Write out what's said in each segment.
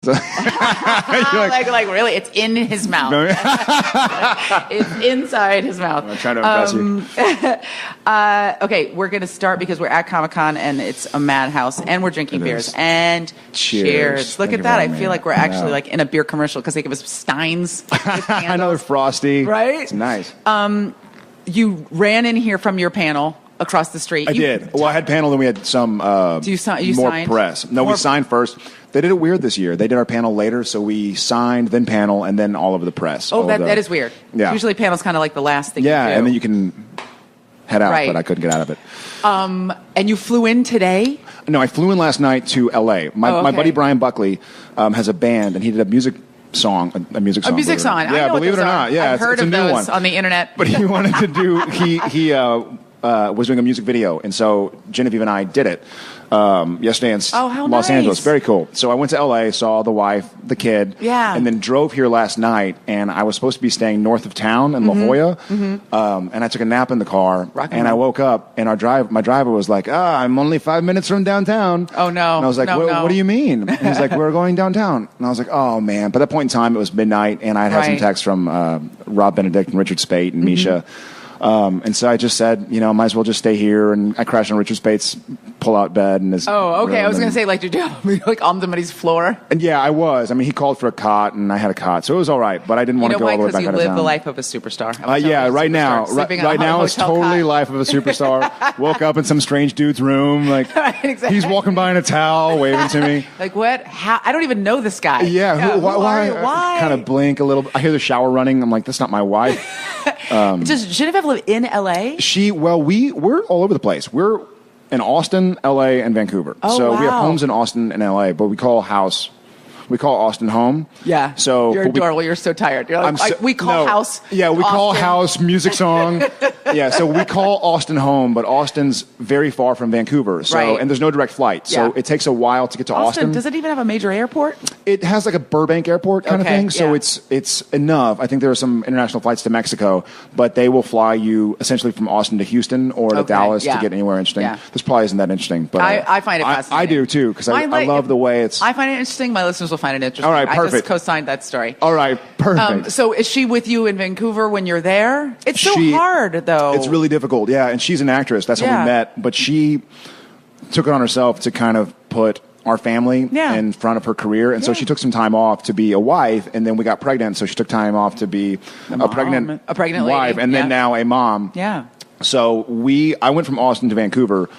So, like really, it's in his mouth. No. It's inside his mouth. I'm trying to impress you. Okay, we're going to start because we're at Comic-Con and it's a madhouse and we're drinking beers. And cheers. Look Thank at you that. for I having feel me. like we're actually Yeah. like in a beer commercial because they give us steins. Another frosty. Right? It's nice. You ran in here from your panel across the street. I did. Well, I had panel, then we had some you more signed? press. No, we signed first. They did it weird this year. They did our panel later, so we signed, then panel, and then all of the press. Oh, that is weird. Yeah. Usually panel's kind of like the last thing Yeah, you do. and then you can head out, Right. but I couldn't get out of it. And you flew in today? No, I flew in last night to L.A. My buddy Brian Buckley has a band, and he did a music song. A music song. Yeah, I know what believe it those or not. are. Yeah, I've heard it's a of new those one. on the internet. But he wanted to do. He was doing a music video, and so Genevieve and I did it yesterday in how Los nice. Angeles. Very cool. So I went to L.A., saw the wife, the kid, Yeah. and then drove here last night. And I was supposed to be staying north of town in La Jolla, and I took a nap in the car. Rock and and I roll. woke up, and my driver was like, I'm only 5 minutes from downtown. Oh, no. And I was like, No, no. what do you mean? And he's like, we're going downtown. And I was like, oh, man. By that point in time, it was midnight, and I had some Right. texts from Rob Benedict and Richard Spate and Misha. And so I just said, might as well just stay here. And I crashed on Richard Spate's pull-out bed. And his Oh, okay. room, I was going to and- say, like, did you have like on somebody's floor? And yeah, I was. I mean, he called for a cot, and I had a cot, so it was all right. But I didn't want to go all the way Because back you out of live town. the life of a superstar. Yeah, right now, Sleeping on right a now it's hotel totally cot. life of a superstar. Woke up in some strange dude's room, like Exactly. he's walking by in a towel, waving to me. Like what? How? I don't even know this guy. Yeah, who are you? why? Why? Kind of blink a little. I hear the shower running. I'm like, that's not my wife. Does Genevieve live in L.A.? We're all over the place. We're in Austin, L.A., and Vancouver. Oh, so we have wow. homes in Austin and L.A., but we call Austin home. Yeah. So you're but we- adorable. You're so tired. You're like, we call house. Yeah, we call Austin. house music song. Yeah, so we call Austin home, but Austin's very far from Vancouver. So Right. and there's no direct flight. So Yeah. it takes a while to get to Austin. Does it even have a major airport? It has like a Burbank airport kind of Okay, thing. So yeah. it's enough. I think there are some international flights to Mexico, but they will fly you essentially from Austin to Houston or to Okay, Dallas yeah. to get anywhere interesting. Yeah. This probably isn't that interesting, but I find it I fascinating. do too, because I love the way it's. I find it interesting. My listeners will find it interesting. All right, I just perfect. co-signed that story. All right, perfect. So is she with you in Vancouver when you're there? It's so She- hard, though. It's really difficult, yeah. And she's an actress. That's how Yeah. we met. But she took it on herself to kind of put our family Yeah. in front of her career. And so Yeah. she took some time off to be a wife. And then we got pregnant. So she took time off to be a pregnant lady, wife. And then yeah. now a mom. Yeah. So I went from Austin to Vancouver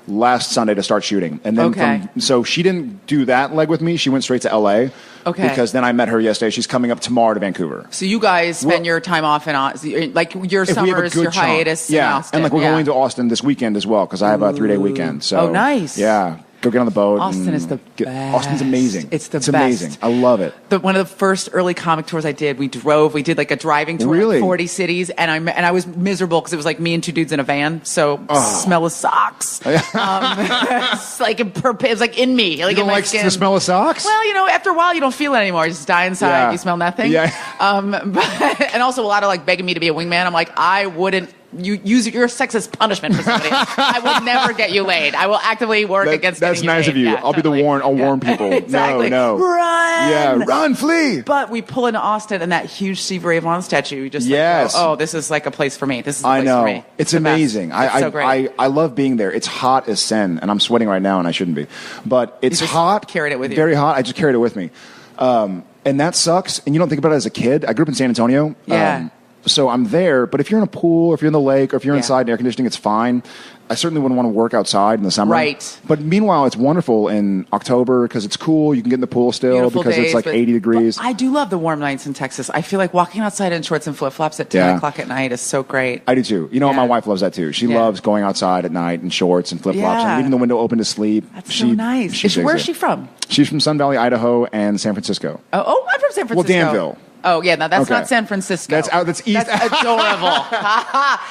last Sunday to start shooting. And then Okay. so she didn't do that leg with me. She went straight to LA. Okay. Because then I met her yesterday. She's coming up tomorrow to Vancouver. So you guys spend Well- your time off in Austin, like your If we have a summers, good your chunk. hiatus in Yeah, Austin. and like we're yeah. going to Austin this weekend as well because I have a 3-day weekend. So Oh, nice. Yeah, go get on the boat. Austin and is the best. Austin's amazing. It's the It's amazing. best. I love it. One of the first early comic tours I did, we did like a driving tour Really? in 40 cities, and I was miserable because it was like me and two dudes in a van, so smell of socks. It's like it was like in me, like You don't in my like skin. the smell of socks? Well, after a while, you don't feel it anymore. You just die inside. Yeah. You smell nothing. Yeah. And also a lot of like begging me to be a wingman. I'm like, I wouldn't. You use your sex as punishment for somebody else. I would never get you laid. I will actively work against That's getting you nice laid. of you. Yeah, I'll totally. be the warn. I'll Yeah. warn people. Exactly. No. Run. Yeah, run, flee. But we pull into Austin and that huge Stevie Ray Vaughan statue. You just Yes. like, oh, this is like a place for me. This is a I place know. for me. It's the best. amazing. It's so great. I love being there. It's hot as sin, and I'm sweating right now, and I shouldn't be. But it's just hot. carried it with you. Very hot. I just carried it with me. And that sucks. And you don't think about it as a kid. I grew up in San Antonio. Yeah. So I'm there, but if you're in a pool, or if you're in the lake, or if you're Yeah. inside in air conditioning, it's fine. I certainly wouldn't want to work outside in the summer. Right. But meanwhile, it's wonderful in October because it's cool. You can get in the pool still Beautiful because days, it's like but- 80 degrees. but I do love the warm nights in Texas. I feel like walking outside in shorts and flip-flops at 10 Yeah. o'clock at night is so great. I do too. You know, Yeah. my wife loves that too. She Yeah. loves going outside at night in shorts and flip flops Yeah. and leaving the window open to sleep. That's so nice. digs Where's it. she from? She's from Sun Valley, Idaho, and San Francisco. Oh, I'm from San Francisco. Danville. Oh, yeah, no, that's Okay. not San Francisco. That's east. That's adorable.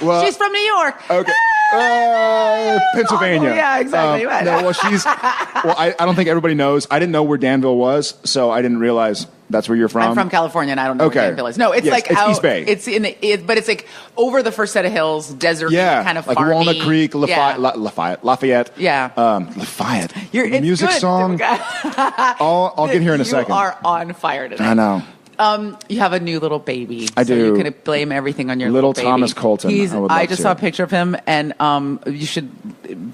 Well, She's from New York. Okay. Pennsylvania. Yeah, exactly. No, well, I don't think everybody knows. I didn't know where Danville was, so I didn't realize that's where you're from. I'm from California, and I don't know where Danville is. No, it's like it's out, East Bay. It's but it's like over the first set of hills, desert, kind of like farmy. Walnut Creek, Lafayette. Yeah, Lafayette. It's music good. song. I'll get here in a second. You are on fire today. I know. You have a new little baby. I do. You can blame everything on your little baby. Thomas Colton. I just saw a picture of him, and you should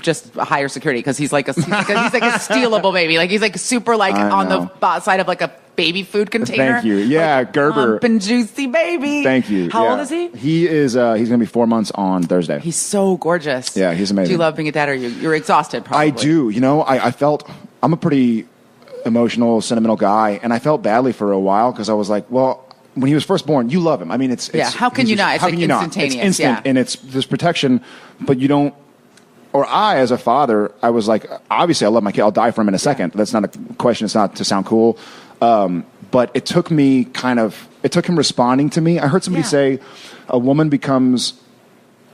just hire security because he's like a stealable baby. Like he's like super like on the side of like a baby food container. Thank you. Yeah, like, Gerber. Plump and juicy baby. Thank you. How old is he? He is. He's going to be 4 months on Thursday. He's so gorgeous. Yeah, he's amazing. Do you love being a dad, or you're exhausted? Probably. I do. You know, I felt I'm a pretty emotional, sentimental guy, and I felt badly for a while because I was like, well, when he was first born, you love him. I mean, it's how can you not? It's like instantaneous. It's instant, and it's this protection, but you don't. Or I, as a father, I was like, obviously, I love my kid. I'll die for him in a second. That's not a question. It's not to sound cool, but it took me it took him responding to me. I heard somebody say, a woman becomes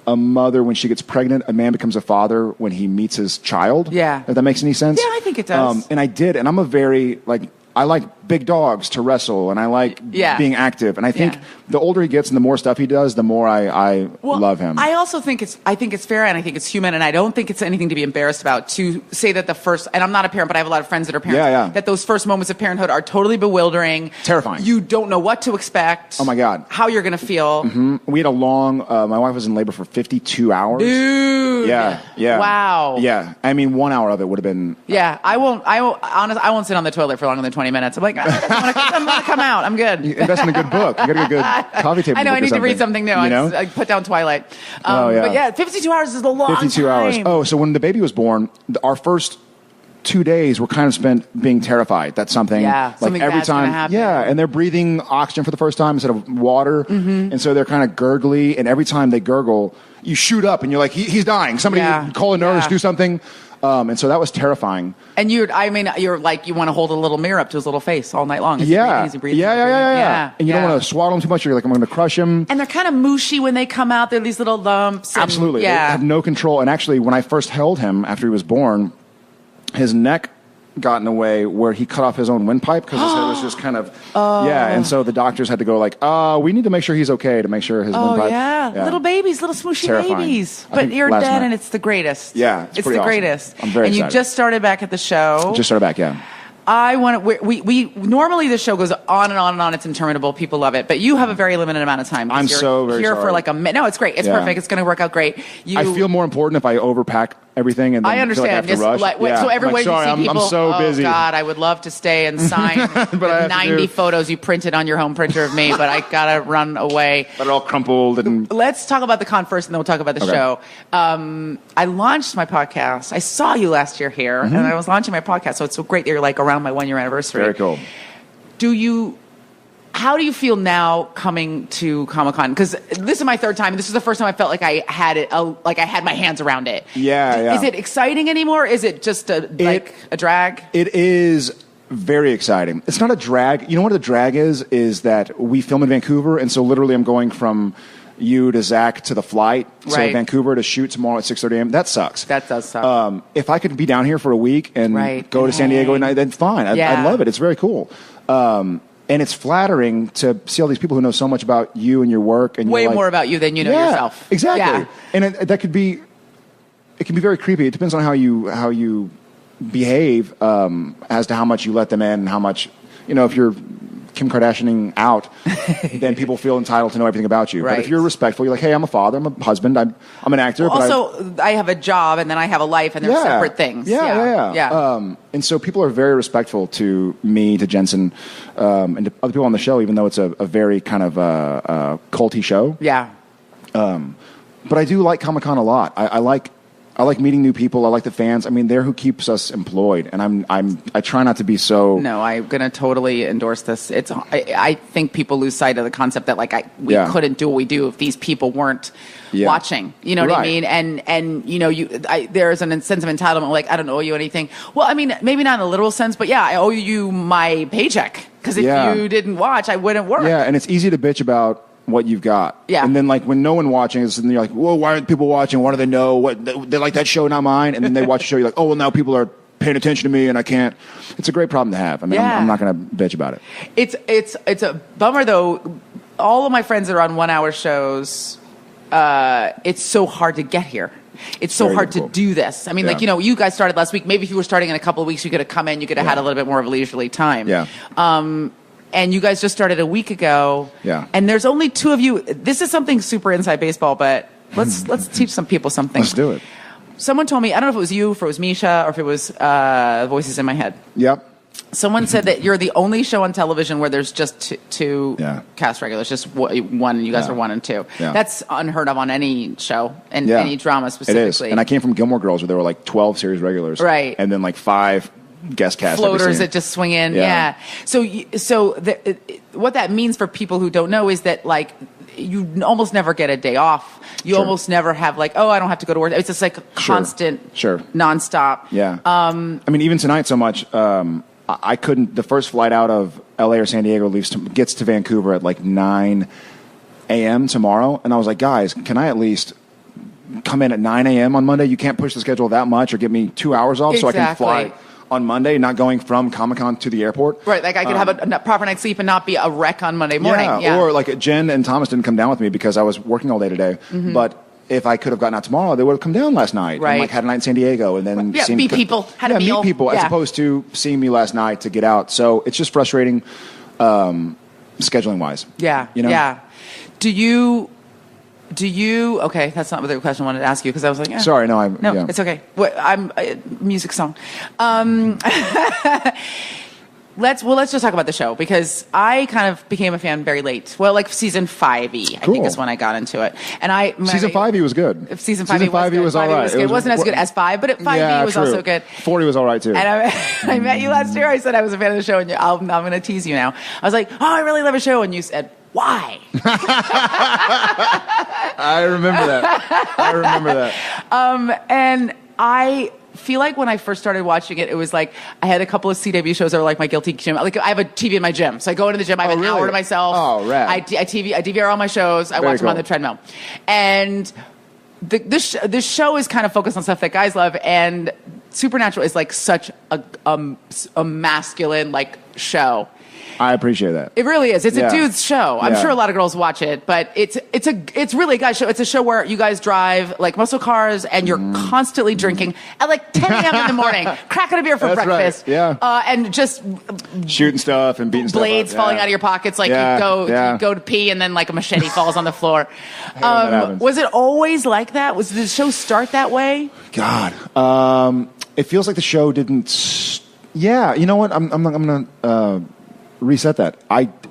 a mother when she gets pregnant. A man becomes a father when he meets his child. Yeah, if that makes any sense. Yeah, I think it does. And I did, and I'm a very I like big dogs to wrestle, and I like being active. And I think the older he gets and the more stuff he does, the more I love him. I also think it's fair, and I think it's human, and I don't think it's anything to be embarrassed about to say that the first, and I'm not a parent, but I have a lot of friends that are parents, that those first moments of parenthood are totally bewildering. Terrifying. You don't know what to expect. Oh, my God. How you're going to feel. Mm-hmm. We had a long, my wife was in labor for 52 hours. Dude. Yeah. Wow. Yeah. I mean, 1 hour of it would have been. Yeah. I won't sit on the toilet for longer than 20 minutes. I'm like, I'm going to come out. I'm good. You invest in a good book. You got a good coffee table. I know. I need to read something new. You know? I put down Twilight. But 52 hours is a long 52 time. hours. Oh, so when the baby was born, our first 2 days were kind of spent being terrified that something something every bad's time gonna happen. and they're breathing oxygen for the first time instead of water, and so they're kind of gurgly, and every time they gurgle you shoot up and you're like he's dying, somebody call a nurse, do something. And so that was terrifying. And you're like, you want to hold a little mirror up to his little face all night long. Yeah. Breathing. And you don't want to swaddle him too much. You're like, I'm going to crush him. And they're kind of mushy when they come out. They're these little lumps. Absolutely. They have no control. And actually, when I first held him after he was born, his neck got in a way where he cut off his own windpipe because his head was just kind of and so the doctors had to go like, we need to make sure he's okay, to make sure his windpipe. Little babies, little smooshy babies. But you're dead, and it's the greatest. Yeah, it's the greatest. I'm very excited. And you just started back at the show. Just started back, yeah. We normally the show goes on and on and on. It's interminable. People love it, but you have a very limited amount of time. I'm so very here sorry. for like a minute. No, it's great. It's perfect. It's going to work out great. I feel more important if I overpack everything and then I understand. feel like I have to rush. So everywhere you see people, I'm so busy. Oh God, I would love to stay and sign the 90 photos you printed on your home printer of me, but I gotta run away. But it all crumpled. And let's talk about the con first, and then we'll talk about the show. I launched my podcast. I saw you last year here, and I was launching my podcast. So it's so great that you're like around my 1 year anniversary. Very cool. How do you feel now coming to Comic-Con? Because this is my third time. This is the first time I felt like I had it, like I had my hands around it. Yeah. Is it exciting anymore? Is it just a drag? It is very exciting. It's not a drag. You know what a drag is? Is that we film in Vancouver, and so literally I'm going from you to Zach to the flight. So Vancouver to shoot tomorrow at 6:30 a.m. That sucks. That does suck. If I could be down here for a week and go to San Diego at night, then fine. I'd love it. It's very cool. And it's flattering to see all these people who know so much about you and your work. And way more about you than you know yourself. Exactly. Yeah. And it can be very creepy. It depends on how you behave as to how much you let them in and how much, if you're Kim Kardashianing out, then people feel entitled to know everything about you. Right. But if you're respectful, you're like, hey, I'm a father, I'm a husband, I'm an actor. Also, I have a job, and then I have a life, and they're separate things. Yeah. And so people are very respectful to me, to Jensen, and to other people on the show, even though it's a very kind of culty show. Yeah. But I do like Comic-Con a lot. I like meeting new people. I like the fans. I mean, they're who keeps us employed, and I try not to be so. No, I'm gonna totally endorse this. I think people lose sight of the concept that we couldn't do what we do if these people weren't watching. You know what I mean? And there's an sense of entitlement. Like, I don't owe you anything. Well, I mean, maybe not in a literal sense, but I owe you my paycheck because if you didn't watch, I wouldn't work. Yeah, and it's easy to bitch about what you've got. Yeah. And then like when no one watching is, and you're like, whoa, why aren't people watching? What do they know? What they like that show, not mine. And then they watch the show. You're like, oh, well, now people are paying attention to me and I can't. It's a great problem to have. I mean, I'm not going to bitch about it. It's a bummer though. All of my friends that are on 1 hour shows, it's so hard to get here. It's so hard to do this. I mean, like, you guys started last week. Maybe if you were starting in a couple of weeks, you could have come in. You could have had a little bit more of a leisurely time. Yeah. And you guys just started a week ago. Yeah. And there's only 2 of you. This is something super inside baseball, but let's teach some people something. Let's do it. Someone told me, I don't know if it was you, if it was Misha, or if it was Voices in My Head. Yep. Someone said that you're the only show on television where there's just two cast regulars, just one. You guys are 1 and 2. Yeah. That's unheard of on any show and any drama specifically. It is. And I came from Gilmore Girls where there were like 12 series regulars. Right. And then like 5 guest cast floaters that just swing in. Yeah. So what that means for people who don't know is that like you almost never get a day off. You almost never have like, oh, I don't have to go to work. It's just like a constant, nonstop. Yeah. I mean, even tonight so much, I couldn't, the first flight out of LA or San Diego gets to Vancouver at like 9 a.m. tomorrow. And I was like, guys, can I at least come in at 9 a.m. on Monday? You can't push the schedule that much or give me 2 hours off so I can fly on Monday, not going from Comic-Con to the airport. Right, like I could have a proper night's sleep and not be a wreck on Monday morning. Yeah, or like Jen and Thomas didn't come down with me because I was working all day today. Mm-hmm. But if I could have gotten out tomorrow, they would have come down last night. Right. And like had a night in San Diego and then meet people, had a meal. Meet people as opposed to seeing me last night to get out. So it's just frustrating scheduling wise. Yeah, yeah. Do you? Okay, that's not the question I wanted to ask you because I was like, sorry, no, it's okay. I'm music song. Let's just talk about the show because I kind of became a fan very late. Well, like season 5e, I think is when I got into it. And season 5e was good. Season 5e was all right. It wasn't as good as 5, but 5e was also good. 40 was all right too. And I met you last year. I said I was a fan of the show, and I'm going to tease you now. I was like, oh, I really love a show, and you said, why? I remember that. And I feel like when I first started watching it, it was like I had a couple of CW shows that were like my guilty gym. Like I have a TV in my gym, so I go into the gym. I have an hour to myself. Oh, rad. I DVR all my shows. I watch them on the treadmill, and this show is kind of focused on stuff that guys love, and Supernatural is like such a masculine like show. I appreciate that. It really is. It's a dude's show. I'm sure a lot of girls watch it, but it's really a guy's show. It's a show where you guys drive like muscle cars and you're constantly drinking at like 10 a.m. in the morning, cracking a beer for breakfast. Right. Yeah. And just shooting stuff and beating blades stuff up. falling out of your pockets. Like you go to pee and then like a machete falls on the floor. Was it always like that? Did the show start that way? God. It feels like the show didn't. Yeah. You know what? I'm going to reset that.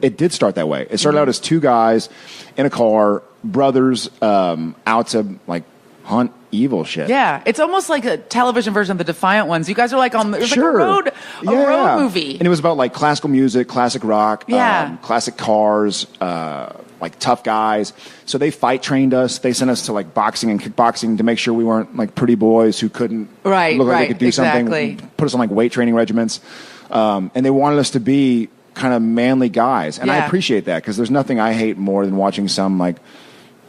It did start that way. It started out as 2 guys in a car, brothers, out to like hunt evil shit. Yeah, it's almost like a television version of the Defiant Ones. You guys are like on it was like a road movie, and it was about like classical music, classic rock, classic cars, like tough guys. So they fight trained us. They sent us to like boxing and kickboxing to make sure we weren't like pretty boys who couldn't look like they could do something. Put us on like weight training regiments, and they wanted us to be kind of manly guys, and I appreciate that because there's nothing I hate more than watching some like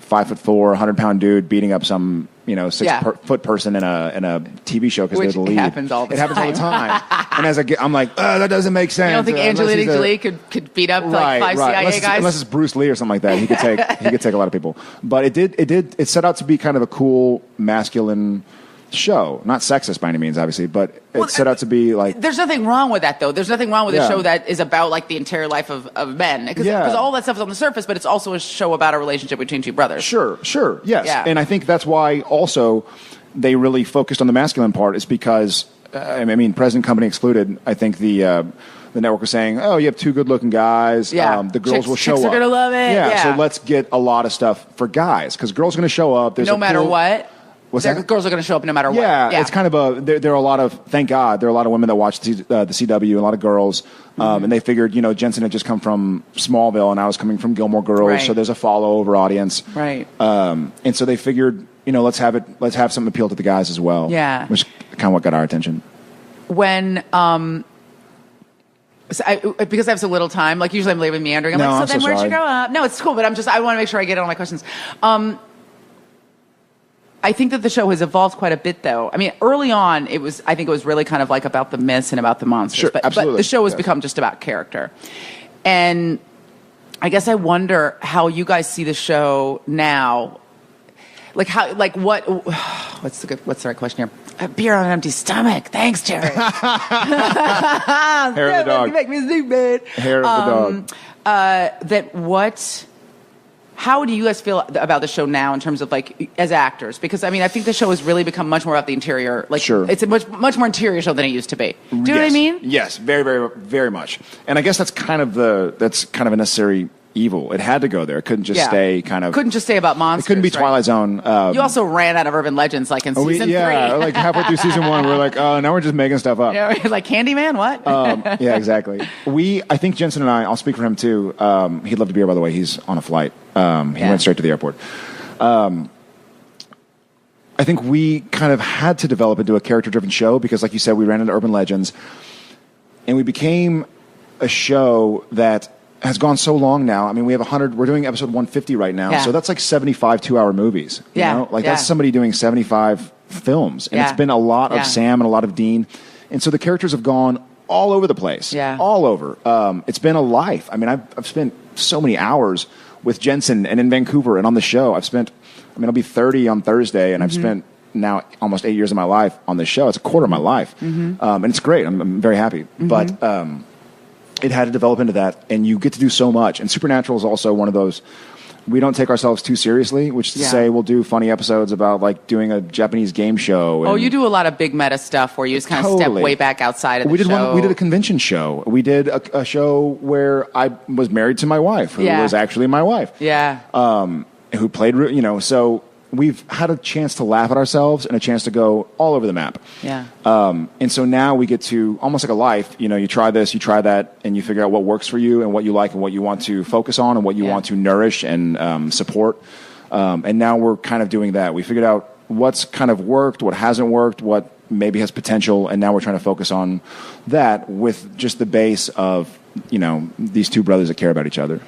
5'4", 100-pound dude beating up some 6-foot person in a TV show because they're the lead. It happens all the time. And as I'm like, that doesn't make sense. You don't think Angelina Jolie could beat up like 5 CIA guys? Unless it's Bruce Lee or something like that, he could take a lot of people. But it set out to be kind of a cool masculine show, not sexist by any means, obviously, but it set out to be like. There's nothing wrong with that, though. There's nothing wrong with a show that is about like the interior life of men, because all that stuff is on the surface, but it's also a show about a relationship between 2 brothers. Sure, yes, and I think that's why also they really focused on the masculine part, is because I mean, President Company excluded. I think the network was saying, "Oh, you have 2 good-looking guys. The girls will show up. Chicks are gonna love it. Yeah, so let's get a lot of stuff for guys because girls are gonna show up. There's no matter what." Girls are going to show up no matter what. Yeah, it's kind of there are a lot of, thank God, there are a lot of women that watch the CW, a lot of girls, and they figured, Jensen had just come from Smallville and I was coming from Gilmore Girls, so there's a follow-over audience. Right. And so they figured, let's have something appeal to the guys as well. Yeah. Which is kind of what got our attention. When, because I have so little time, like usually I'm leaving meandering. I'm like, so then where'd you grow up? No, it's cool, but I want to make sure I get all my questions. I think that the show has evolved quite a bit, though. I mean, early on, I think it was really kind of like about the myths and about the monsters. Sure, but the show has become just about character. And I guess I wonder how you guys see the show now. What's the right question here? A beer on an empty stomach. Thanks, Jared. Hair of the dog. You make me stupid. Hair of the dog. How do you guys feel about the show now in terms of like as actors? Because I mean, I think the show has really become much more about the interior. Like, sure. It's a much more interior show than it used to be. Do you know what I mean? Yes, very, very, very much. And I guess that's kind of a necessary evil. It had to go there. It couldn't just stay couldn't just stay about monsters. It couldn't be Twilight Zone. You also ran out of urban legends like in season 3. Yeah, like halfway through season 1, we're like, oh, now we're just making stuff up. Like Candyman, what? Yeah, exactly. I think Jensen and I'll speak for him too. He'd love to be here, by the way. He's on a flight. He went straight to the airport. I think we kind of had to develop into a character-driven show because, like you said, we ran into urban legends, and we became a show that has gone so long now. I mean, we have 100. We're doing episode 150 right now, so that's like 75 2-hour movies. You know? That's somebody doing 75 films, and it's been a lot of Sam and a lot of Dean, and so the characters have gone all over the place. All over. It's been a life. I mean, I've spent so many hours with Jensen and in Vancouver and on the show. I'll be 30 on Thursday, and I've spent now almost 8 years of my life on this show. It's a quarter of my life, and it's great. I'm very happy, but. It had to develop into that, and you get to do so much. And Supernatural is also one of those. We don't take ourselves too seriously, which is to say we'll do funny episodes about like doing a Japanese game show. And you do a lot of big meta stuff where you just kind of step way back outside of the show. We did a convention show. We did a show where I was married to my wife, who was actually my wife. Who played, so we've had a chance to laugh at ourselves and a chance to go all over the map. And so now we get to, almost like a life, you try this, you try that, and you figure out what works for you and what you like and what you want to focus on and what you want to nourish and support. And now we're kind of doing that. We figured out what's kind of worked, what hasn't worked, what maybe has potential, and now we're trying to focus on that with just the base of, these two brothers that care about each other.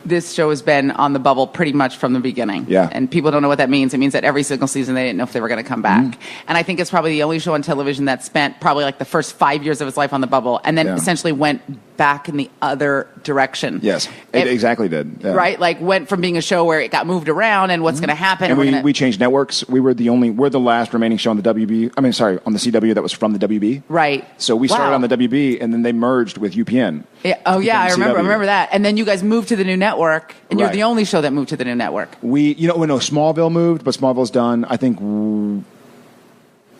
This show has been on the bubble pretty much from the beginning. And people don't know what that means. It means that every single season they didn't know if they were going to come back. And I think it's probably the only show on television that spent probably like the first 5 years of its life on the bubble and then essentially went back in the other direction. It exactly did. Right? Like went from being a show where it got moved around and what's going to happen. And we changed networks. We're the last remaining show on the on the CW that was from the WB. Right. So we started on the WB and then they merged with UPN. I remember that. And then you guys moved to the new network, and you're the only show that moved to the new network. Smallville moved, but Smallville's done. I think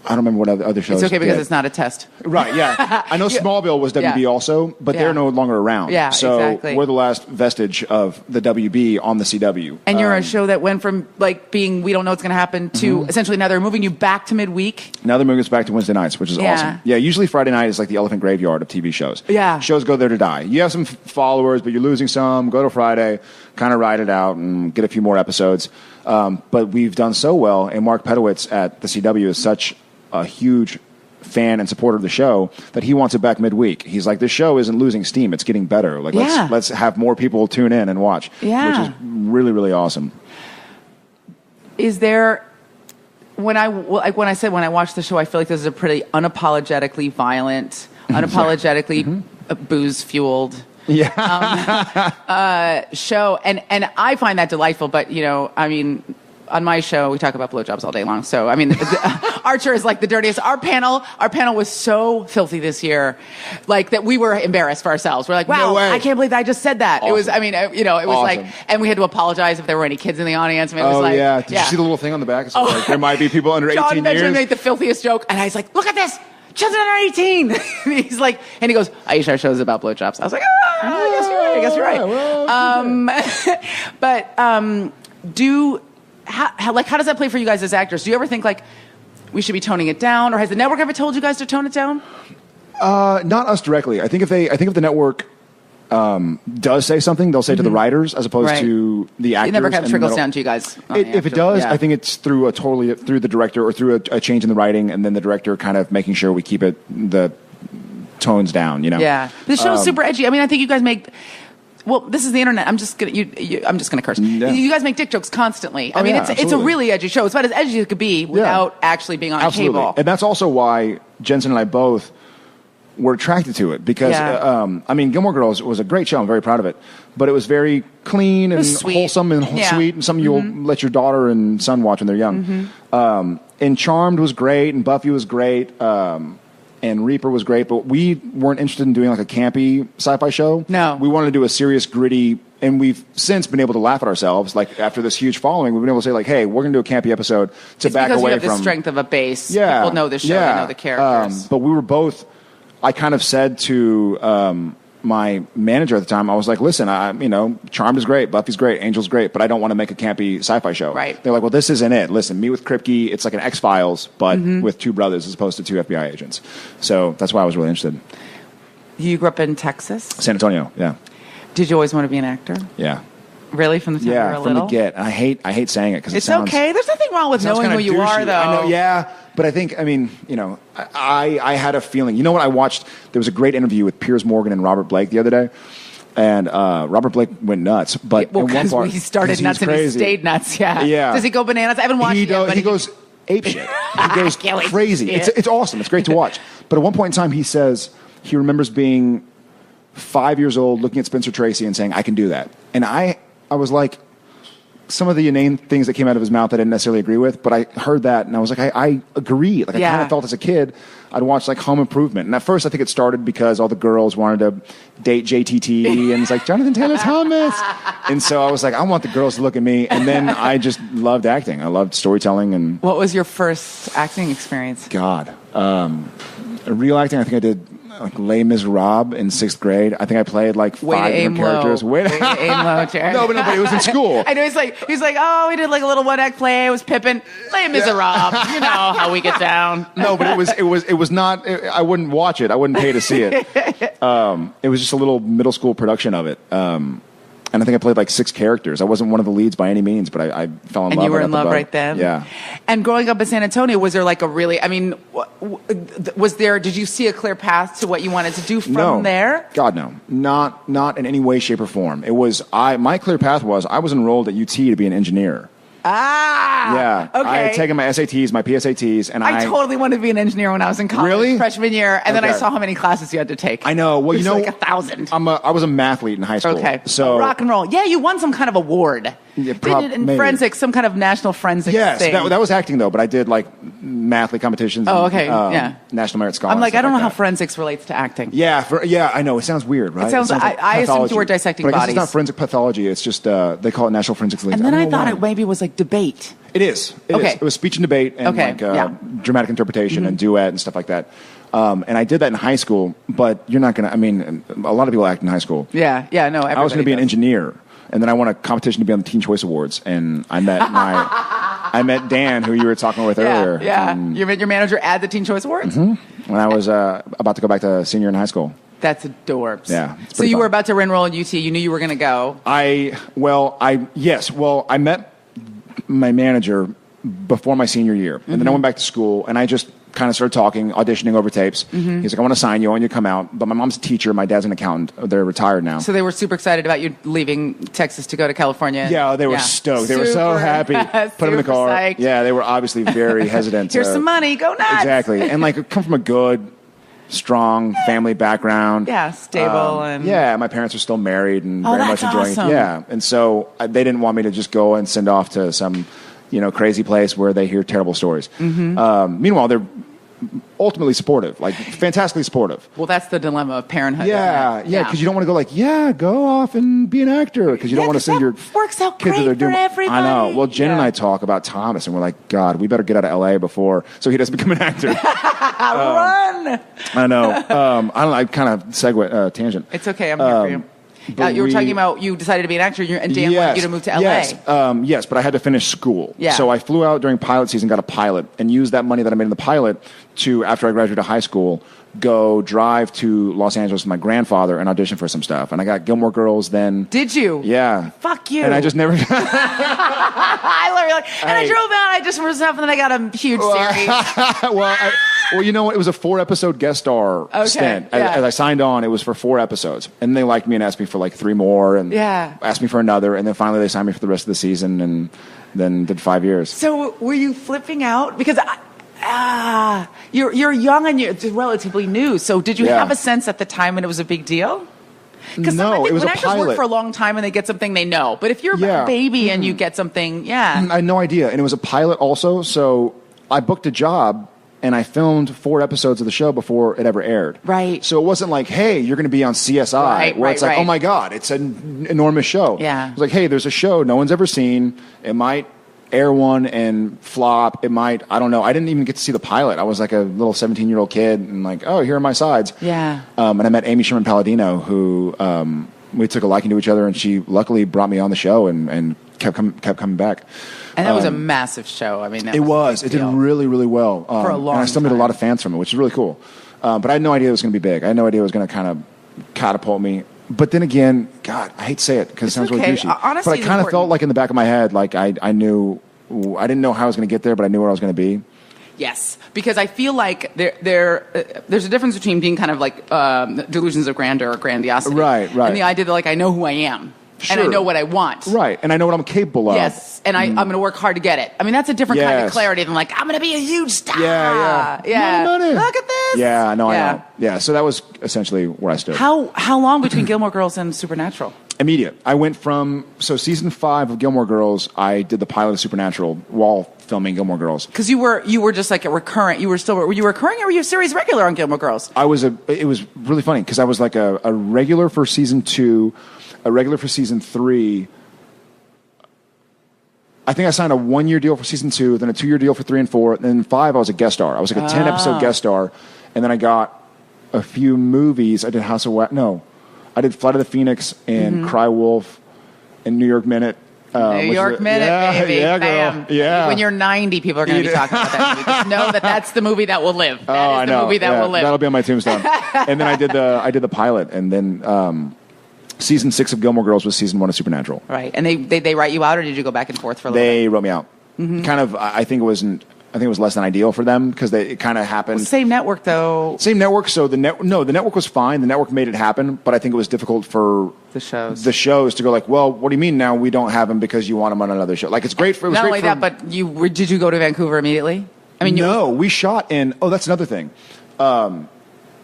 I don't remember what other shows. It's okay because it's not a test. Right, yeah. I know Smallville was WB also, but they're no longer around. So we're the last vestige of the WB on the CW. And you're a show that went from like being we don't know what's going to happen to essentially now they're moving you back to midweek. Now they're moving us back to Wednesday nights, which is awesome. Yeah, usually Friday night is like the elephant graveyard of TV shows. Shows go there to die. You have some followers, but you're losing some. Go to Friday, kind of ride it out and get a few more episodes. But we've done so well, and Mark Pedowitz at the CW is such a huge fan and supporter of the show that he wants it back midweek. He's like, this show isn't losing steam; it's getting better. Like, let's have more people tune in and watch, which is really, really awesome. Is there when I watch the show, I feel like this is a pretty unapologetically violent, unapologetically booze fueled. Show, and I find that delightful. But on my show, we talk about blowjobs all day long. So, Archer is like the dirtiest. Our panel was so filthy this year, like that we were embarrassed for ourselves. We're like, wow, no I can't believe that I just said that. Awesome. It was, it was awesome. Like, and we had to apologize if there were any kids in the audience. It was Did you see the little thing on the back? It's like, there might be people under 18 years. John Benjamin made the filthiest joke, and I was like, look at this. Children under 18. He's like, and he goes, Aisha, our show's about blowjobs. I was like, I guess you're right. Well, how does that play for you guys as actors? Do you ever think like we should be toning it down, or has the network ever told you guys to tone it down? Not us directly. I think if the network does say something, they'll say to the writers as opposed to the actors. It never kind of trickles down to you guys. If it does, I think it's through the director or through a change in the writing, and then the director kind of making sure we keep it the tones down, you know? Yeah. The show's super edgy. I mean, I think you guys make... Well, this is the internet. I'm just gonna curse. Yeah. You guys make dick jokes constantly. I mean, it's a really edgy show. It's about as edgy as it could be without actually being on cable. And that's also why Jensen and I both were attracted to it because I mean, Gilmore Girls was a great show. I'm very proud of it, but it was very clean and wholesome and sweet, and something you'll let your daughter and son watch when they're young. And Charmed was great, and Buffy was great. And Reaper was great, but we weren't interested in doing like a campy sci-fi show. No. We wanted to do a serious, gritty, and we've since been able to laugh at ourselves. Like after this huge following, we've been able to say like, hey, we're going to do a campy episode to back away from... because you have the strength of a base. Yeah. People know the show, they know the characters. But we were both... I kind of said to my manager at the time, I was like, listen, Charmed is great, Buffy's great, Angel's great, but I don't want to make a campy sci-fi show. Right. They're like, well, this isn't it. Listen, Meet with Kripke, it's like an X-Files, but with two brothers as opposed to two FBI agents. So that's why I was really interested. You grew up in Texas? San Antonio, yeah. Did you always want to be an actor? Yeah. Really? From the time you were little? Yeah, from the get. I hate saying it because it sounds... It's okay. There's nothing wrong with knowing who you are, though. I know, yeah. But I think, I mean, I had a feeling. You know what I watched? There was a great interview with Piers Morgan and Robert Blake the other day. And Robert Blake went nuts. But in one part... he started nuts and he stayed nuts, yeah. Does he go bananas? I haven't watched it yet. He goes apeshit. He goes crazy. It's awesome. It's great to watch. But at one point in time, he says he remembers being 5 years old, looking at Spencer Tracy and saying, I can do that. And I was like, some of the inane things that came out of his mouth I didn't necessarily agree with, but I heard that and I was like, I agree. Like I kind of felt as a kid, I'd watch like Home Improvement. And at first I think it started because all the girls wanted to date JTT and it's like Jonathan Taylor Thomas. And so I was like, I want the girls to look at me. And then I just loved acting. I loved storytelling. And what was your first acting experience? God, real acting, I think I did like Les Miserables in 6th grade. I think I played like 5 different characters. Way to aim low, Jared. No, but it was in school. I know he's like, oh, we did like a little one-act play. It was Pippin. Les Miserables. You know how we get down. No, but it was not. I wouldn't watch it. I wouldn't pay to see it. It was just a little middle school production of it. And I think I played like 6 characters. I wasn't one of the leads by any means, but I fell in love. And you were in love right then? Yeah. And growing up in San Antonio, was there like a really, I mean, did you see a clear path to what you wanted to do from there? God, no. Not in any way, shape, or form. It was, my clear path was, I was enrolled at UT to be an engineer. Yeah. Okay. I had taken my SATs, my PSATs, and I totally wanted to be an engineer when I was in college, freshman year, and then I saw how many classes you had to take. I know. Well, like 1,000. I was a mathlete in high school. Okay. So rock and roll. Yeah, you won some kind of award. Yeah, in forensics, some kind of national forensics thing. That was acting though, but I did like mathlete competitions. Oh, okay. Yeah. National Merit Scholar. I'm like, I don't know how forensics relates to acting. Yeah, I know. It sounds weird, right? It sounds like I assumed you were dissecting bodies. But I guess it's not forensic pathology. It's just they call it National Forensics. And then I thought it maybe was like debate. It is. It was speech and debate and dramatic interpretation and duet and stuff like that. And I did that in high school, but you're not going to, I mean, a lot of people act in high school. Yeah, no, I was going to be an engineer. And then I won a competition to be on the Teen Choice Awards, and I met Dan, who you were talking with earlier. Yeah, you met your manager at the Teen Choice Awards? Mm-hmm. When I was about to go back to senior in high school. That's adorbs. Yeah. So you were about to enroll in UT. You knew you were going to go. I met my manager before my senior year, and then I went back to school, and I just kind of started talking, auditioning over tapes. He's like, I want to sign you, I want you to come out. But my mom's a teacher, my dad's an accountant. They're retired now. So they were super excited about you leaving Texas to go to California. Yeah, they were stoked. They were so happy. Put them in the car. Psyched. Yeah, they were obviously very hesitant. Here's some money, go nuts. Exactly. And like come from a good, strong family background. Yeah, stable. My parents are still married and very much enjoying awesome. it. Yeah, and so they didn't want me to just go and send off to some crazy place where they hear terrible stories. Meanwhile, they're ultimately supportive, like fantastically supportive. Well, that's the dilemma of parenthood. Yeah, because you don't want to go like, go off and be an actor, because you don't want to send your works out kids great that are doing. for everybody. I know. Well, Jen and I talk about Thomas, and we're like, God, we better get out of LA before so he doesn't become an actor. Run. I know. I don't know. I kind of segue tangent. It's okay. I'm here for you. You were talking about you decided to be an actor, and Dan wanted you to move to LA. Yes, but I had to finish school. Yeah. So I flew out during pilot season, got a pilot, and used that money that I made in the pilot to, after I graduated high school, go drive to Los Angeles with my grandfather and audition for some stuff. And I got Gilmore Girls then. Did you? Yeah. Fuck you. And I just never... I love it. I drove out, I just for stuff, and then I got a huge series. Well, you know what? It was a 4-episode guest star stint. Yeah. As I signed on, it was for 4 episodes. And they liked me and asked me for like 3 more and asked me for another. And then finally they signed me for the rest of the season and then did 5 years. So were you flipping out? Because you're young and you're relatively new. So did you have a sense at the time when it was a big deal? Because no, it was when a actors pilot. work for a long time and they get something, they know. But if you're a baby and you get something, I had no idea. And it was a pilot also. So I booked a job and I filmed 4 episodes of the show before it ever aired. Right. So it wasn't like, hey, you're going to be on CSI, where it's like, oh my God, it's an enormous show. Yeah. It was like, hey, there's a show no one's ever seen. It might air one and flop. It might, I don't know. I didn't even get to see the pilot. I was like a little 17-year-old kid and like, oh, here are my sides. Yeah. And I met Amy Sherman Palladino, who we took a liking to each other, and she luckily brought me on the show and kept coming back. And that was a massive show. I mean, it did really, really well. For a long time. And I still made a lot of fans from it, which is really cool. But I had no idea it was going to be big. I had no idea it was going to kind of catapult me. But then again, God, I hate to say it because it sounds really douchey. Honestly, but I kind of felt like in the back of my head, like I knew, I didn't know how I was going to get there, but I knew where I was going to be. Yes, because I feel like there's a difference between being kind of like delusions of grandeur or grandiosity. Right. And the idea that like I know who I am. Sure. And I know what I want. Right. And I know what I'm capable of. Yes. And I'm going to work hard to get it. I mean, that's a different kind of clarity than like, I'm going to be a huge star. Yeah. Money. Look at this. Yeah, I know. Yeah. So that was essentially where I stood. How long between Gilmore Girls and Supernatural? Immediate. I went from, season 5 of Gilmore Girls, I did the pilot of Supernatural while filming Gilmore Girls. Because you were just like a recurrent, were you recurring or were you a series regular on Gilmore Girls? It was really funny because I was like a regular for season 2, a regular for season 3. I think I signed a 1-year deal for season 2, then a 2-year deal for 3 and 4, and then 5 I was a guest star. I was like a 10-episode guest star, and then I got a few movies. I did I did Flight of the Phoenix and Cry Wolf and New York Minute. New York Minute, baby. Yeah, girl. Bam. Yeah. When you're 90, people are going to be talking about that movie. Just know that's the movie that will live. That is the movie that will live. That'll be on my tombstone. And then I did the pilot, and then season 6 of Gilmore Girls was season 1 of Supernatural. Right. And they write you out, or did you go back and forth for a little bit? They wrote me out. Mm-hmm. Kind of. I think it was less than ideal for them because it kind of happened. Well, same network though. Same network. So the network was fine. The network made it happen, but I think it was difficult for the shows to go like, well, what do you mean now we don't have him because you want him on another show? Like it's great for. Not only that, but did you go to Vancouver immediately? I mean, no, we shot in. Oh, that's another thing.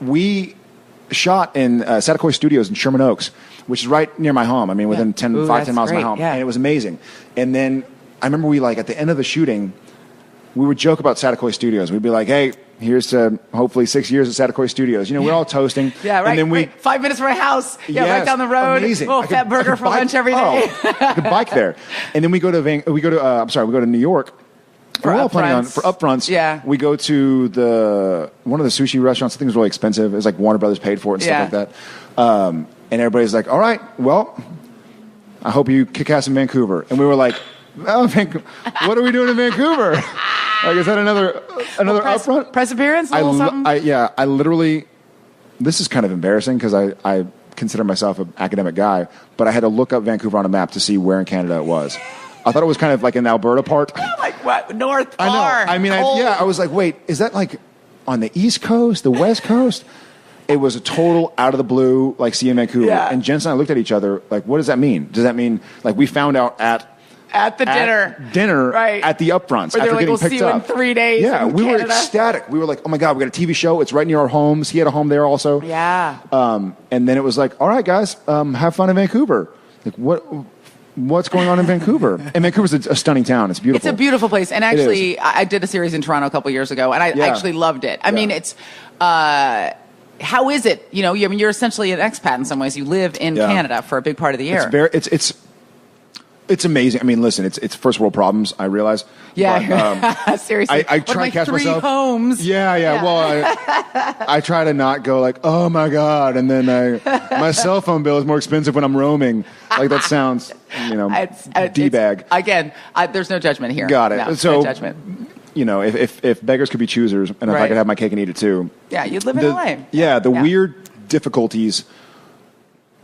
We shot in Satakoy Studios in Sherman Oaks, which is right near my home. I mean, within 5 to 10 miles of my home, and it was amazing. And then I remember we at the end of the shooting. We would joke about Satakoy Studios. We'd be like, hey, here's to hopefully 6 years at Satakoy Studios. We're all toasting. Yeah, right. And then 5 minutes from my house. Yeah, right down the road. Amazing. Little fat burger for lunch every day. I could bike there. And then we go to New York. For upfronts. Yeah. We go to one of the sushi restaurants. I think it was really expensive. It was like Warner Brothers paid for it and stuff like that. And everybody's like, all right, well, I hope you kick ass in Vancouver. And we were like, oh, what are we doing in Vancouver? Like, is that another upfront? Press appearance? I literally, this is kind of embarrassing because I consider myself an academic guy, but I had to look up Vancouver on a map to see where in Canada it was. I thought it was kind of like in the Alberta part. Like what? North, far, I know. I mean, I was like, wait, is that like on the East Coast, the West Coast? It was a total out of the blue, like seeing Vancouver. Yeah. And Jensen and I looked at each other like, what does that mean? Does that mean like we found out at the dinner, right? At the upfronts. Where they're like, we'll see you in 3 days. Yeah, we were ecstatic. We were like, oh my God, we got a TV show. It's right near our homes. He had a home there also. Yeah. And then it was like, all right, guys, have fun in Vancouver. Like, what's going on in Vancouver? And Vancouver's a stunning town. It's beautiful. It's a beautiful place. And actually, I did a series in Toronto a couple years ago, and I actually loved it. I mean, it's... how is it? You're essentially an expat in some ways. You live in Canada for a big part of the year. It's amazing. I mean, listen, it's first world problems. I realize. Yeah, but, seriously. I try to catch myself. 3 homes. Yeah. Well, I try to not go like, oh my God, and then my cell phone bill is more expensive when I'm roaming. Like that sounds, d-bag. Again, there's no judgment here. Got it. No, so, no judgment. If beggars could be choosers, and if I could have my cake and eat it too. Yeah, you'd live in LA. Yeah, the weird difficulties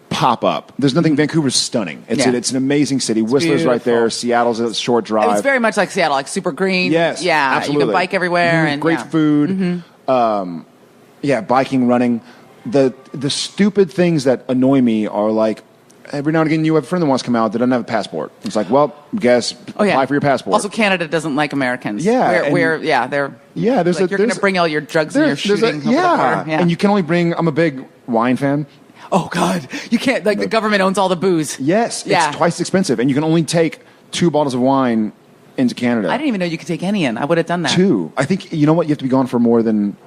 pop up. There's nothing. Vancouver's stunning. It's an amazing city. Whistler's beautiful. Right there. Seattle's a short drive. It's very much like Seattle, like super green. Yes, yeah. Absolutely. You can bike everywhere and great food. Biking, running. The stupid things that annoy me are like, every now and again, you have a friend that wants to come out that doesn't have a passport. It's like, well, apply for your passport. Also, Canada doesn't like Americans. Yeah. You're going to bring all your drugs and your shooting. And you can only bring, I'm a big wine fan. Oh, God. You can't, the government owns all the booze. Yes. It's twice as expensive. And you can only take 2 bottles of wine into Canada. I didn't even know you could take any in. I would have done that. 2. I think, you know what? You have to be gone for more than,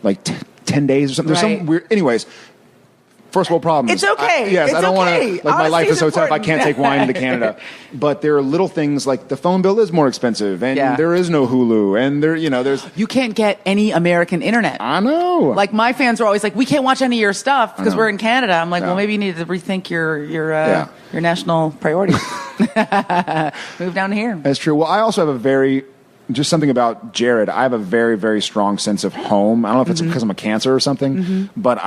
like, 10 days or something. There's some weird... Anyways... First world problems. It's okay. I don't want to. Like, my life is so tough. I can't take wine into Canada. But there are little things like the phone bill is more expensive, and there is no Hulu, and there's. You can't get any American internet. I know. Like, my fans are always like, we can't watch any of your stuff because we're in Canada. I'm like, well, maybe you need to rethink your national priorities. Move down here. That's true. Well, I also have just something about Jared. I have a very, very strong sense of home. I don't know if it's because I'm a Cancer or something, but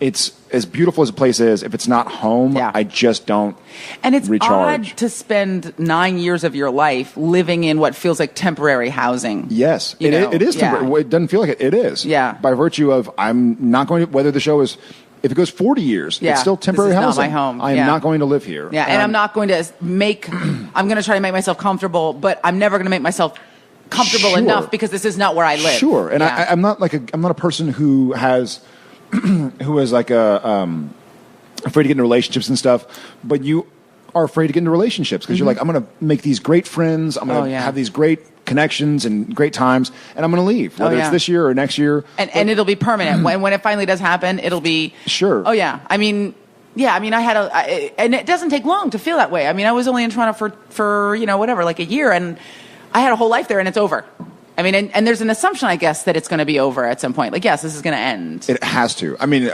it's as beautiful as a place is. If it's not home, I just don't recharge. And it's odd to spend 9 years of your life living in what feels like temporary housing. Yes, it is temporary. Yeah. It doesn't feel like it. It is. Yeah. By virtue of I'm not going to, whether the show is, if it goes 40 years, it's still temporary housing. This is not my home. I am not going to live here. Yeah, and I'm not going to I'm going to try to make myself comfortable, but I'm never going to make myself comfortable enough because this is not where I live. Sure, and I'm not a person who has like afraid to get into relationships and stuff, but you are afraid to get into relationships because you're like, I'm going to make these great friends, I'm going to have these great connections and great times, and I'm going to leave, whether it's this year or next year. And it'll be permanent. when it finally does happen, it'll be... Sure. Oh, yeah. I mean, I had and it doesn't take long to feel that way. I mean, I was only in Toronto for like a year, and I had a whole life there, and it's over. I mean, and there's an assumption, I guess, that it's going to be over at some point. Like, yes, this is going to end. It has to. I mean,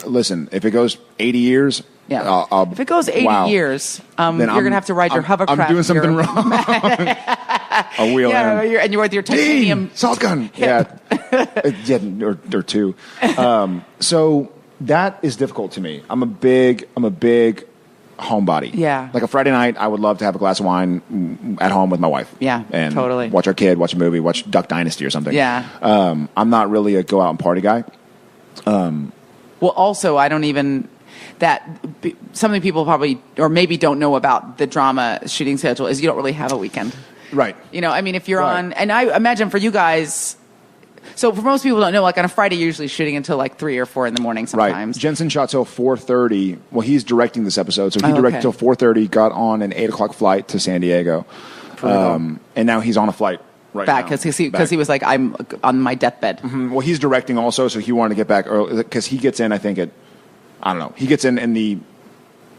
listen, if it goes 80 years... Yeah. If it goes 80 years, you're going to have to ride your hovercraft. I'm doing something wrong. A wheel in. And you're with your titanium... Salt gun! Hip. Or 2. So that is difficult to me. I'm a big homebody. Yeah. Like a Friday night, I would love to have a glass of wine at home with my wife. Yeah, and totally. Watch our kid, watch a movie, watch Duck Dynasty or something. Yeah. I'm not really a go out and party guy. Well, also, I don't even... something people probably or maybe don't know about the drama shooting schedule is you don't really have a weekend. Right. I mean, if you're on... And I imagine for you guys... So for most people who don't know, like on a Friday, you're usually shooting until like 3 or 4 in the morning sometimes. Right. Jensen shot till 4:30. Well, he's directing this episode, so he directed till 4:30, got on an 8 o'clock flight to San Diego. And now he's on a flight right back now. Because he was like, I'm on my deathbed. Mm-hmm. Well, he's directing also, so he wanted to get back early because he gets in, I think, I don't know. He gets in the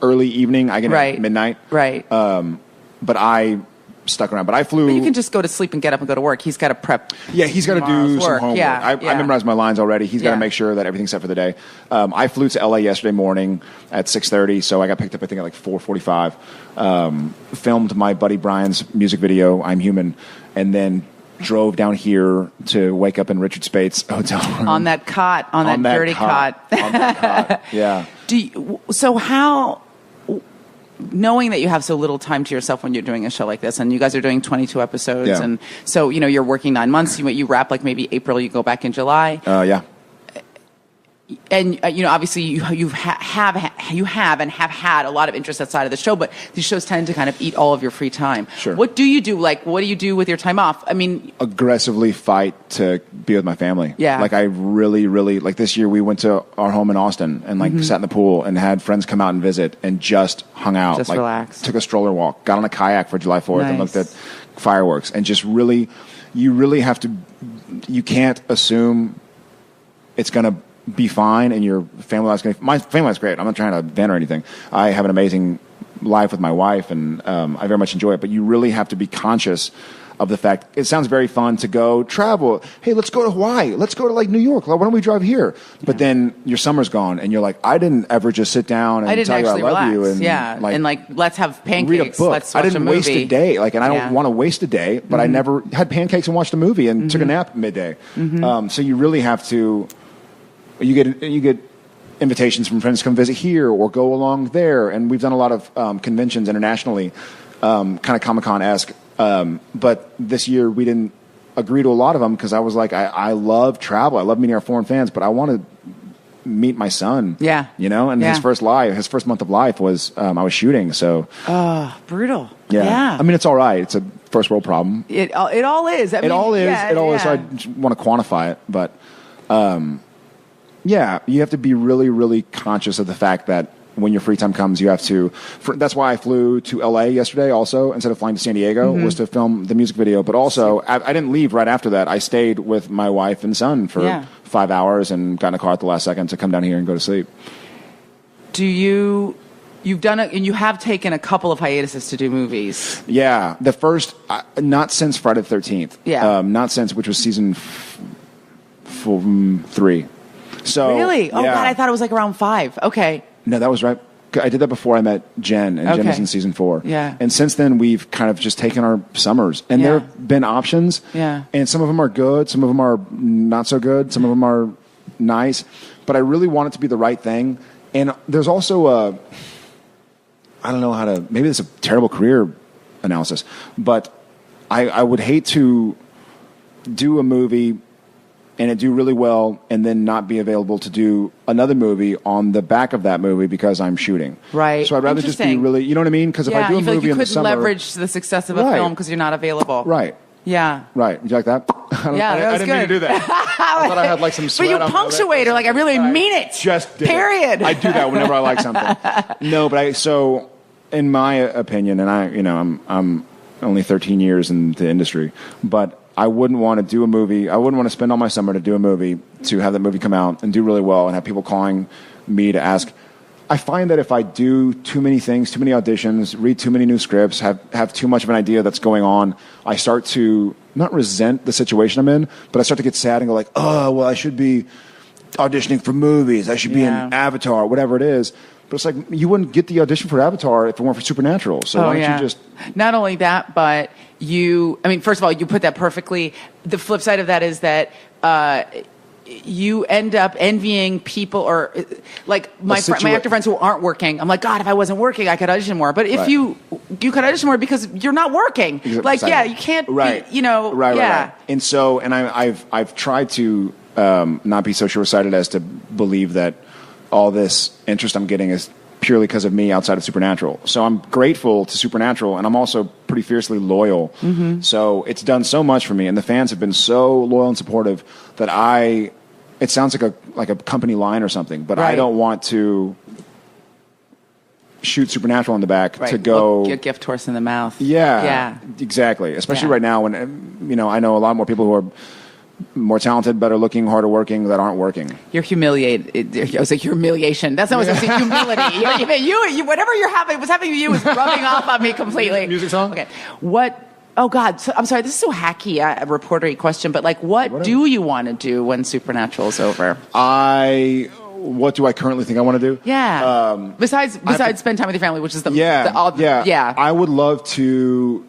early evening. I get in at midnight. Right. But I stuck around. But I flew... But you can just go to sleep and get up and go to work. He's got to prep. Yeah, he's got to do some homework. I memorized my lines already. He's got to make sure that everything's set for the day. I flew to LA yesterday morning at 6:30, so I got picked up, I think, at like 4:45. Filmed my buddy Brian's music video, I'm Human, and then drove down here to wake up in Richard Spate's hotel room. On that cot, on that dirty cot. On that cot, yeah. So how... Knowing that you have so little time to yourself when you're doing a show like this, and you guys are doing 22 episodes, and so you're working 9 months. You wrap like maybe April. You go back in July. Yeah. And obviously you have and have had a lot of interest outside of the show, but these shows tend to kind of eat all of your free time. Sure. What do you do? Like, what do you do with your time off? I mean, aggressively fight to be with my family. Yeah. Like I really, really like this year we went to our home in Austin and like sat in the pool and had friends come out and visit and just hung out. Just relaxed. Took a stroller walk, got on a kayak for July 4th and Nice. looked at fireworks and just really, you really have to, you can't assume it's going to be fine and your family life's going to... My family life's great. I'm not trying to vent or anything. I have an amazing life with my wife and I very much enjoy it, but you really have to be conscious of the fact it sounds very fun to go travel. Hey, let's go to Hawaii. Let's go to like New York. Why don't we drive here? But then your summer's gone and you're like, I didn't ever just sit down and tell you I love you. And like let's have pancakes. Read a book. Let's watch I didn't a movie. waste a day. Like, and I don't want to waste a day, but I never had pancakes and watched a movie and took a nap at midday. So you really have to... You get invitations from friends to come visit here or go along there, and we've done a lot of conventions internationally, kind of Comic-Con-esque. But this year we didn't agree to a lot of them because I was like, I love travel. I love meeting our foreign fans, but I want to meet my son. Yeah. You know, and his first month of life was I was shooting. So brutal. Yeah. I mean, it's all right. It's a first world problem. It all is. It all is. So I just want to quantify it, but you have to be really, really conscious of the fact that when your free time comes, you have to. That's why I flew to LA yesterday. Also, instead of flying to San Diego, was to film the music video. But also, I didn't leave right after that. I stayed with my wife and son for 5 hours and got in a car at the last second to come down here and go to sleep. You've done it, and you have taken a couple of hiatuses to do movies. Yeah, the first, not since Friday the 13th. Yeah, not since, which was season 3. So really, God, I thought it was like around 5. Okay. No, that was right. I did that before I met Jen, and Jen was in season 4. Yeah. And since then, we've kind of just taken our summers. And there have been options. Yeah. And some of them are good. Some of them are not so good. Some of them are nice. But I really want it to be the right thing. And there's also I don't know how to, maybe it's a terrible career analysis, but I would hate to do a movie and it do really well and then not be available to do another movie on the back of that movie because I'm shooting. Right. So I'd rather just be really, you know what I mean? Because if I do a movie in the summer. You couldn't leverage the success of a film because you're not available. Right. Yeah. Right. You like that? I didn't mean to do that. I thought I had like some sweat. But you punctuate her like I really mean it. Just did period. I do that whenever I like something. No, but so in my opinion, and I'm only 13 years in the industry, but I wouldn't want to do a movie. I wouldn't want to spend all my summer to do a movie, to have that movie come out and do really well and have people calling me to ask. I find that if I do too many things, too many auditions, read too many new scripts, have too much of an idea that's going on, I start to not resent the situation I'm in, but I start to get sad and go like, oh, well, I should be auditioning for movies. I should be in Avatar, whatever it is. But it's like, you wouldn't get the audition for Avatar if it weren't for Supernatural. So why don't you just... Not only that, but first of all, you put that perfectly. The flip side of that is that you end up envying people, or like my actor friends who aren't working. I'm like, God, if I wasn't working, I could audition more. But if you could audition more because you're not working. Exactly. Like, you can't be, Right. And so, and I've tried to not be so short-sighted as to believe that all this interest I'm getting is purely because of me outside of Supernatural. So I'm grateful to Supernatural, and I'm also pretty fiercely loyal. Mm-hmm. So it's done so much for me, and the fans have been so loyal and supportive that it sounds like a company line or something, but I don't want to shoot Supernatural in the back to go... Get gift horse in the mouth. Yeah. Exactly. Especially right now when, I know a lot more people who are more talented, better looking, harder working that aren't working. You're humiliated. I was like, humiliation. That's not what I was saying. Humility. You, whatever what's happening to you is rubbing off on me completely. Music song? Okay. What? Oh God. So, I'm sorry. This is so hacky, a reportery question, but like, what do you want to do when Supernatural is over? What do I currently think I want to do? Yeah. Besides spend time with your family, which is the I would love to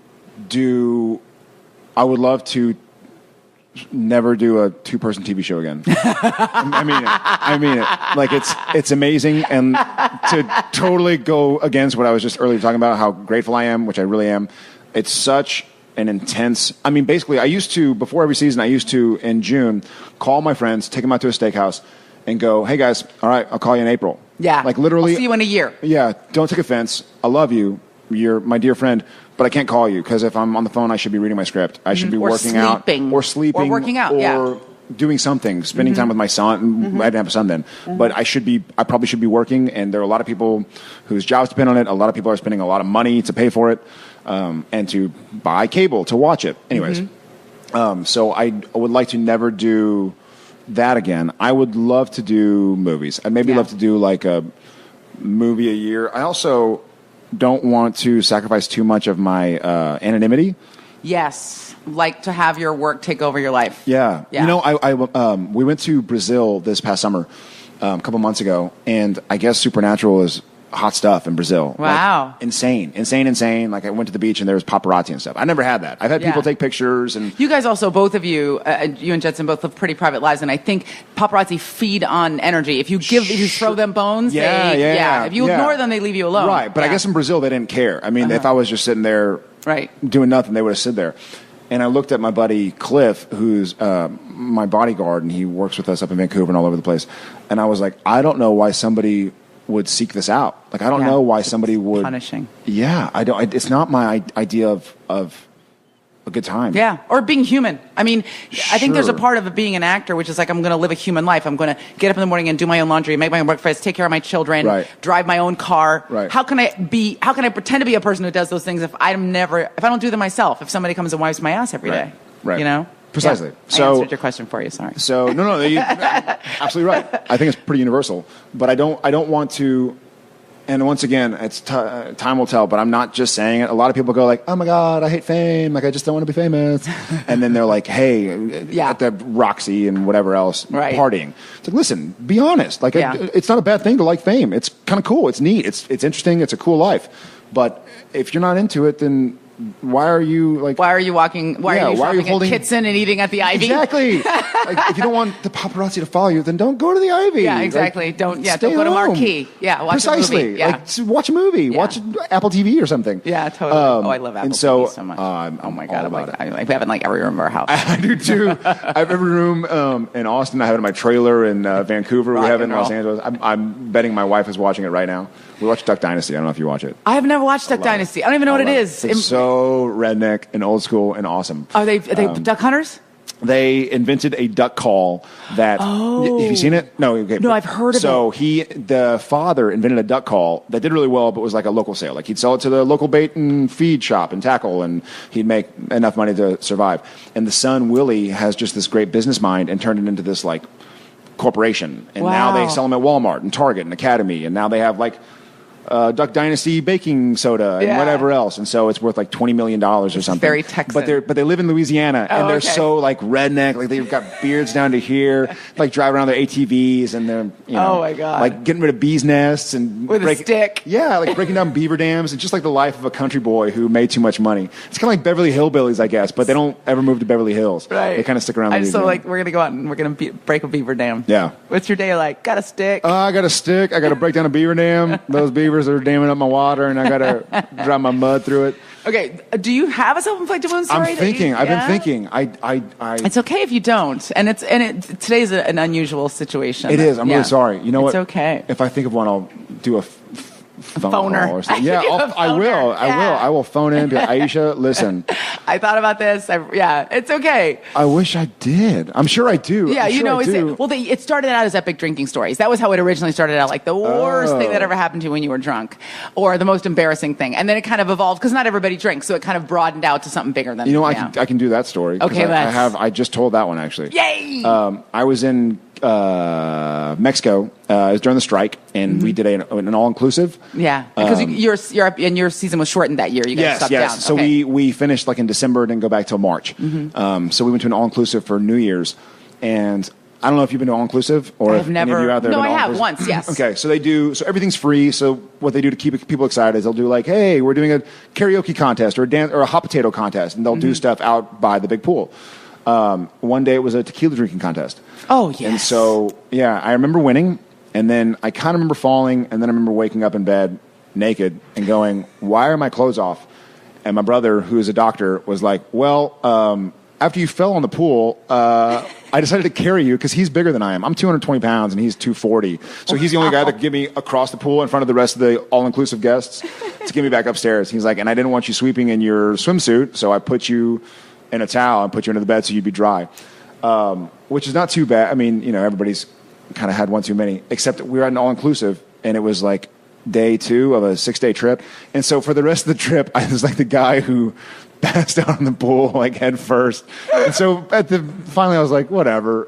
never do a 2-person TV show again. I mean it. Like it's amazing, and to totally go against what I was just earlier talking about, how grateful I am, which I really am. It's such an intense. I mean, basically, I used to before every season. I used to in June call my friends, take them out to a steakhouse, and go, "Hey guys, all right, I'll call you in April." Yeah, like literally. I'll see you in a year. Yeah, don't take offense. I love you. You're my dear friend. But I can't call you because if I'm on the phone, I should be reading my script. I should be working out. Or sleeping. Or working out, or doing something, spending time with my son. I didn't have a son then. But I probably should be working, and there are a lot of people whose jobs depend on it. A lot of people are spending a lot of money to pay for it and to buy cable to watch it. Anyways, so I would like to never do that again. I would love to do movies. I'd maybe love to do like a movie a year. I also don't want to sacrifice too much of my anonymity. Yes, like to have your work take over your life. Yeah. We went to Brazil this past summer, a couple months ago, and I guess Supernatural is hot stuff in Brazil. Wow. Like, insane. Like I went to the beach and there was paparazzi and stuff. I never had that. I've had people take pictures and... You guys also, both of you, you and Jetson both live pretty private lives, and I think paparazzi feed on energy. If you throw them bones, if you ignore them, they leave you alone. Right, but I guess in Brazil they didn't care. I mean, if I was just sitting there doing nothing, they would have stood there. And I looked at my buddy Cliff, who's my bodyguard, and he works with us up in Vancouver and all over the place. And I was like, I don't know why somebody would seek this out. Like, I don't know why somebody would. Punishing. Yeah, I don't. It's not my idea of a good time. Yeah, or being human. I mean, I think there's a Sure. part of it being an actor, which is like, I'm going to live a human life. I'm going to get up in the morning and do my own laundry, make my own breakfast, take care of my children, Right. drive my own car. Right. How can I pretend to be a person who does those things if I don't do them myself? If somebody comes and wipes my ass every day, Right. You know? Precisely. Yeah. So I answered your question for you. Sorry. So no, you're absolutely right. I think it's pretty universal, but I don't want to. And once again, it's time will tell. But I'm not just saying it. A lot of people go like, "Oh my God, I hate fame. Like, I just don't want to be famous." And then they're like, "Hey, at the Roxy and whatever else, partying." It's like, listen, be honest. Like, it's not a bad thing to like fame. It's kind of cool. It's neat. It's interesting. It's a cool life. But if you're not into it, then why are you like? Why are you walking? Why are you shopping at Kitson and eating at the Ivy? Exactly. Like, if you don't want the paparazzi to follow you, then don't go to the Ivy. Yeah, exactly. Like, don't go to Marquee. Yeah, watch a movie. Yeah. Like, watch a movie. Yeah. Watch Apple TV or something. Yeah, totally. I love Apple TV so much. Oh my God, we have it in like every room of our house. I do too. I have every room in Austin. I have it in my trailer in Vancouver. We have it in Los Angeles. I'm betting my wife is watching it right now. We watch Duck Dynasty. I don't know if you watch it. I have never watched Duck Dynasty. I don't even know what it is. It's so redneck and old school and awesome. Are they duck hunters? They invented a duck call that. Oh. Have you seen it? No. Okay. No, I've heard of it. So the father invented a duck call that did really well, but was like a local sale. Like, he'd sell it to the local bait and feed shop and tackle, and he'd make enough money to survive. And the son, Willie, has just this great business mind and turned it into this like corporation. And now they sell them at Walmart and Target and Academy, and now they have like Duck Dynasty baking soda and whatever else, and so it's worth like $20 million or something. Very Texan. But they live in Louisiana, and they're so like redneck. Like, they've got beards down to here. Like, drive around their ATVs, and they're oh my God, like getting rid of bees nests and with a stick. Yeah, like breaking down beaver dams, and just like the life of a country boy who made too much money. It's kind of like Beverly Hillbillies, I guess, but they don't ever move to Beverly Hills. Right. They kind of stick around. So like, we're gonna go out and we're gonna break a beaver dam. Yeah. What's your day like? Got a stick? I got a stick. I got to break down a beaver dam. Those beavers are damming up my water, and I got to drive my mud through it. Okay, do you have a self-inflicted wound story? I'm thinking. I've been thinking. It's okay if you don't, and today's an unusual situation. It is. I'm really sorry. You know what? It's okay. If I think of one, I'll do a phoner. Call or something. Yeah, I will. I will phone in and be like, Aisha, listen. I thought about this. It's okay. I wish I did. I'm sure I do. Yeah, it started out as epic drinking stories. That was how it originally started out, like the worst thing that ever happened to you when you were drunk, or the most embarrassing thing. And then it kind of evolved because not everybody drinks, so it kind of broadened out to something bigger than. I can do that story. Okay, I just told that one actually. Yay! I was in Mexico. It was during the strike, and we did an all-inclusive. Yeah, because your season was shortened that year. You guys stopped down. So we finished like in December, didn't go back till March. So we went to an all-inclusive for New Year's, and I don't know if you've been to all-inclusive or if any of you out there. No, I have once. Yes. Okay, so they do. So everything's free. So what they do to keep people excited is they'll do like, hey, we're doing a karaoke contest or a dance or a hot potato contest, and they'll do stuff out by the big pool. One day it was a tequila drinking contest. Oh, yes. And so, I remember winning, and then I kind of remember falling, and then I remember waking up in bed naked and going, why are my clothes off? And my brother, who is a doctor, was like, well, after you fell on the pool, I decided to carry you because he's bigger than I am. I'm 220 pounds, and he's 240. So he's the only guy that could get me across the pool in front of the rest of the all-inclusive guests to get me back upstairs. He's like, and I didn't want you sweeping in your swimsuit, so I put you in a towel and put you into the bed so you'd be dry, which is not too bad. I mean, everybody's kind of had one too many, except we were at an all-inclusive, and it was like day 2 of a 6-day trip. And so for the rest of the trip, I was like the guy who passed out in the pool, like head first. And so finally I was like, whatever,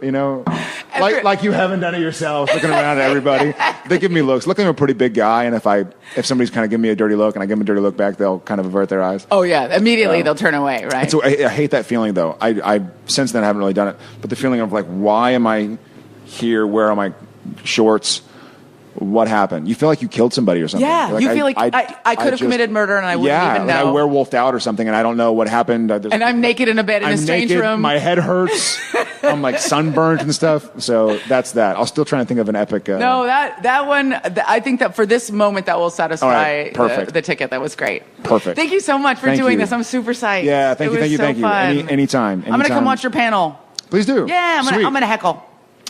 like you haven't done it yourself, looking around at everybody. They give me looks. Luckily I'm a pretty big guy, and if somebody's kind of giving me a dirty look and I give them a dirty look back, they'll kind of avert their eyes. Oh yeah, immediately they'll turn away, right? So I hate that feeling though. I since then haven't really done it, but the feeling of like, why am I here? Where are my shorts? what happened? You feel like you killed somebody or something. Yeah, like, you feel like I could have committed murder and I wouldn't even know. Yeah, I werewolfed out or something and I don't know what happened. And I'm naked in a bed in a strange room. My head hurts. I'm like sunburned and stuff. So that's that. I'll still try to think of an epic. No, that one, I think that for this moment that will satisfy the ticket. That was great. Perfect. Thank you so much for doing this. I'm super psyched. Yeah, thank you. Anytime. I'm going to come watch your panel. Please do. Yeah, I'm going to heckle.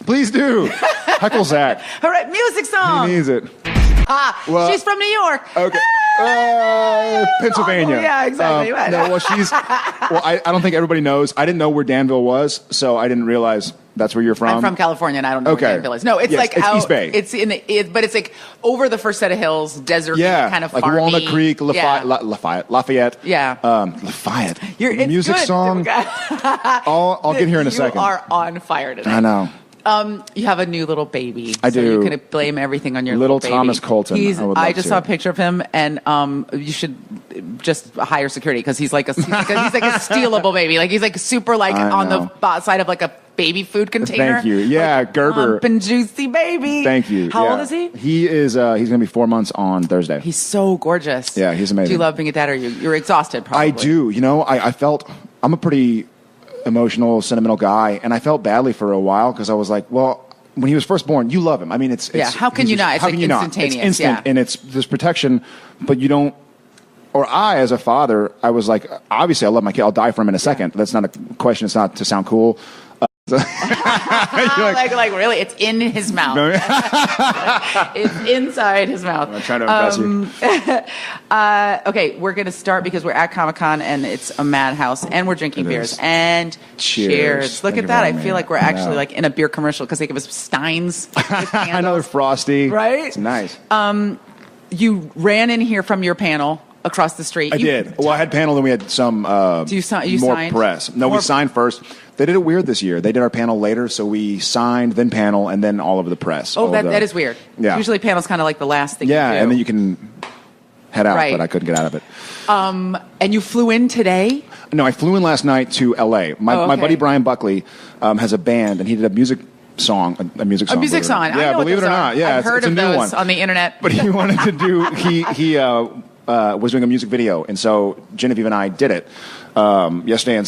Please do. Heckle Zach. All right, music song. He needs it. She's from New York. Okay. Pennsylvania. Yeah, exactly. No, well, I don't think everybody knows. I didn't know where Danville was, so I didn't realize that's where you're from. I'm from California, and I don't know where Danville is. No, it's like it's East Bay. But it's like over the first set of hills, desert, kind of like farmy. Walnut Creek, Lafayette. Yeah. Lafayette. It's music good. song. I'll get here in a second. You are on fire today. I know. You have a new little baby. I do. So you can blame everything on your little baby. Thomas Colton. I just saw a picture of him, and you should just hire security because he's like a stealable baby. Like he's like super on the side of like a baby food container. Thank you. Yeah, like, Gerber. Plump and juicy baby. Thank you. How old is he? He is. He's going to be 4 months on Thursday. He's so gorgeous. Yeah, he's amazing. Do you love being a dad, or you're exhausted? Probably. I do. I felt I'm a pretty emotional, sentimental guy, and I felt badly for a while because I was like, well, when he was first born, you love him. I mean, it's how can you not? It's like instantaneous. It's instant, and it's this protection, but you don't. Or I, as a father, I was like, obviously, I love my kid. I'll die for him in a second. That's not a question. It's not to sound cool. like really, it's in his mouth. It's inside his mouth. I'm trying to impress you. Okay, we're going to start because we're at Comic-Con and it's a madhouse and we're drinking beers. And cheers. Look at that. I feel like we're actually like in a beer commercial because they give us steins. Another frosty. Right? It's nice. You ran in here from your panel across the street. I did. Well, I had panel, then we had some more signed? press. No, we signed first. They did it weird this year. They did our panel later, so we signed, then panel, and then all of the press. Oh, that is weird. Yeah. Usually panel's kind of like the last thing you do. Yeah, and then you can head out, but I couldn't get out of it. And you flew in today? No, I flew in last night to L.A. My buddy Brian Buckley has a band, and he did a music song. A music song. Yeah, believe it or not. Yeah, I've heard of those on the internet. But he wanted to do, he was doing a music video, and so Genevieve and I did it yesterday in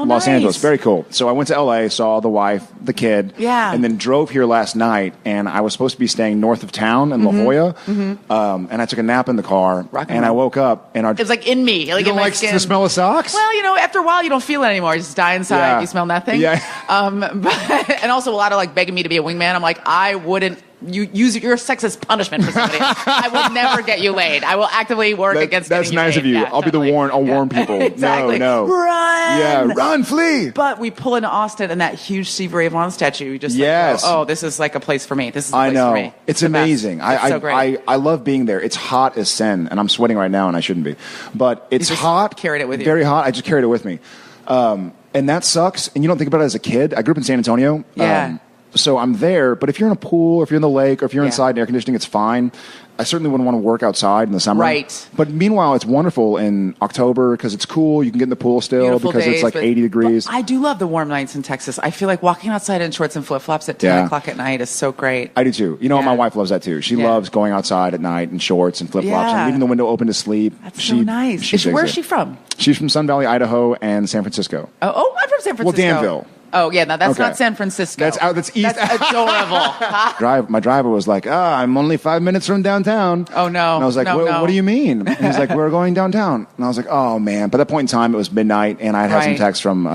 Los Angeles. Very cool. So I went to L.A., saw the wife, the kid, and then drove here last night, and I was supposed to be staying north of town in La Jolla, and I took a nap in the car, and I woke up, and it was like in me. Like you don't in my like skin. the smell of socks? Well, after a while, you don't feel it anymore. You just die inside. You smell nothing. Yeah. And also a lot of like begging me to be a wingman. I'm like, I wouldn't. You use your sex as punishment for somebody. I will never get you laid. I will actively work against getting you laid. That's nice of you. Yeah, I'll be the warn. I'll warn people. Exactly. No. Run. Yeah, run, flee. But we pull into Austin and that huge Stevie Ray Vaughan statue. You just this is like a place for me. This is a place for me. It's amazing. It's so great. I love being there. It's hot as sin, and I'm sweating right now, and I shouldn't be. But it's hot. Carried it with you. Very hot. I just carried it with me. And that sucks. And you don't think about it as a kid. I grew up in San Antonio. Yeah. So I'm there, but if you're in a pool, or if you're in the lake, or if you're inside in air conditioning, it's fine. I certainly wouldn't want to work outside in the summer. Right. But meanwhile, it's wonderful in October because it's cool. You can get in the pool still Beautiful because days, it's like 80 degrees. I do love the warm nights in Texas. I feel like walking outside in shorts and flip-flops at 10 o'clock at night is so great. I do too. My wife loves that too. She loves going outside at night in shorts and flip-flops and leaving the window open to sleep. That's so nice. Where's she from? She's from Sun Valley, Idaho, and San Francisco. Oh, I'm from San Francisco. Well, Danville. Oh, yeah, no, that's not San Francisco. That's east. That's adorable. My driver was like, I'm only 5 minutes from downtown. Oh, no. And I was like, what do you mean? And he's like, we're going downtown. And I was like, oh, man. By that point in time, it was midnight, and I had some texts from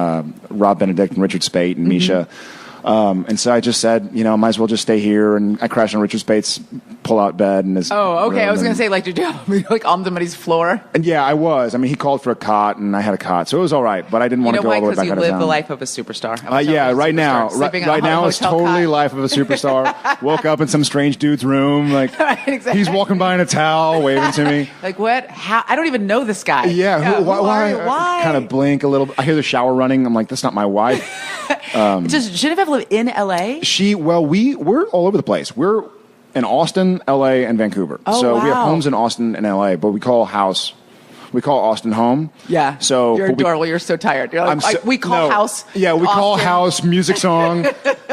Rob Benedict and Richard Spate and Misha. And so I just said, might as well just stay here. And I crashed on Richard Spate's pull-out bed. And his okay. I was going to say, did you have on somebody's floor? And yeah, I was. I mean, he called for a cot, and I had a cot. So it was all right. But I didn't want to go all the way back out of town. Because you live the life of a superstar. Right now it's totally life of a superstar. Woke up in some strange dude's room. Exactly. He's walking by in a towel, waving to me. Like, what? How? I don't even know this guy. Yeah. Why? I kind of blink a little. I hear the shower running. I'm like, that's not my wife. Does Genevieve live in L.A.? We're all over the place. We're in Austin, L.A., and Vancouver. Oh, so we have homes in Austin and L.A., but we call house We call Austin home. Yeah. So you're adorable. You're so tired. You're like, we call house. Yeah, we call house music song.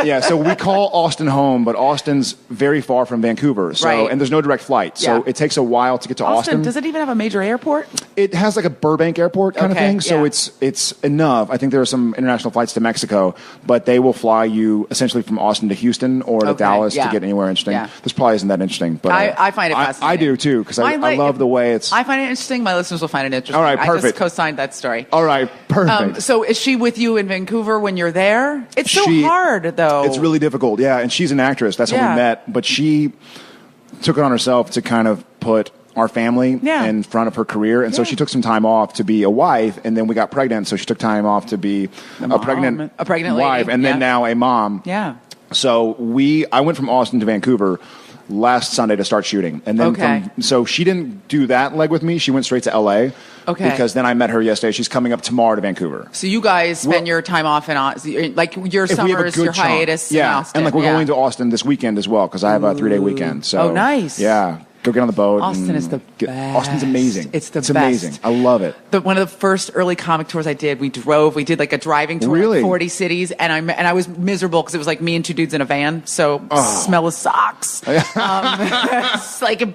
Yeah, so we call Austin home, but Austin's very far from Vancouver. So and there's no direct flight. So it takes a while to get to Austin. Does it even have a major airport? It has like a Burbank airport kind of thing. So it's enough. I think there are some international flights to Mexico, but they will fly you essentially from Austin to Houston or to Dallas to get anywhere interesting. Yeah. This probably isn't that interesting, but I find it fascinating. I do too, because I love the way it's. I find it interesting. My listeners will find it interesting. All right, perfect. I just co-signed that story. All right, perfect. So is she with you in Vancouver when you're there? It's so hard, though. It's really difficult, yeah. And she's an actress. That's how we met. But she took it on herself to kind of put our family in front of her career. And so she took some time off to be a wife, and then we got pregnant. So she took time off to be a pregnant wife, and then now a mom. Yeah. So I went from Austin to Vancouver last Sunday to start shooting. And then so she didn't do that leg with me. She went straight to LA. Okay. Because then I met her yesterday. She's coming up tomorrow to Vancouver. So you guys spend your time off in like your summers, your hiatus in Austin. And like we're going to Austin this weekend as well, because I have a 3-day weekend. So nice. Yeah. Go get on the boat. Austin is the best. Austin's amazing. It's best. Amazing. I love it. One of the first early comic tours I did, we did like a driving tour of 40 cities, and I was miserable because it was like me and two dudes in a van, so smell of socks. It's like a